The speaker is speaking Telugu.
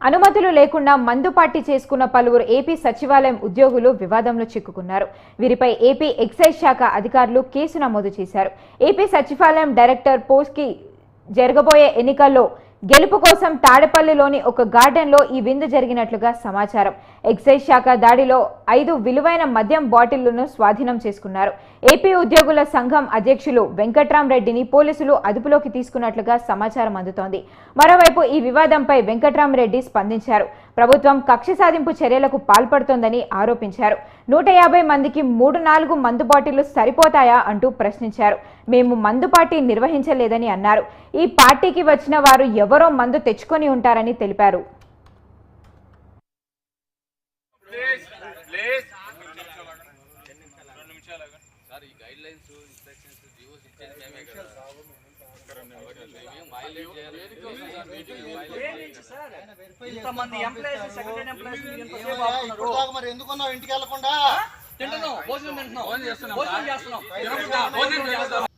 అనుమతులు లేకుండా మందు పార్టీ చేసుకున్న పలువురు ఏపీ సచివాలయం ఉద్యోగులు వివాదంలో చిక్కుకున్నారు. వీరిపై ఏపీ ఎక్సైజ్ శాఖ అధికారులు కేసు నమోదు చేశారు. ఏపీ సచివాలయం డైరెక్టర్ పోస్ట్కి జరగబోయే ఎన్నికల్లో గెలుపు కోసం తాడేపల్లిలోని ఒక గార్డెన్లో ఈ విందు జరిగినట్లుగా సమాచారం. ఎక్సైజ్ శాఖ దాడిలో 5 విలువైన మద్యం బాటిళ్లను స్వాధీనం చేసుకున్నారు. ఏపీ ఉద్యోగుల సంఘం అధ్యక్షులు వెంకట్రామరెడ్డిని పోలీసులు అదుపులోకి తీసుకున్నట్లుగా సమాచారం అందుతోంది. మరోవైపు ఈ వివాదంపై వెంకట్రామరెడ్డి స్పందించారు. ప్రభుత్వం కక్ష సాధింపు చర్యలకు పాల్పడుతోందని ఆరోపించారు. 150 మందికి 3-4 మందు బాటిళ్లు సరిపోతాయా అంటూ ప్రశ్నించారు. మేము మందు పార్టీ నిర్వహించలేదని అన్నారు. ఈ పార్టీకి వచ్చిన వారు ఎవరో మందు తెచ్చుకొని ఉంటారని తెలిపారు. ఇంతమంది ఎంప్లాయీస్ సెక్రటరీ ఎంప్లాయీస్ మరి ఎందుకున్నావు ఇంటికి వెళ్ళకుండా? తింటున్నావు, భోజనం తింటున్నావు, భోజనం చేస్తున్నావు.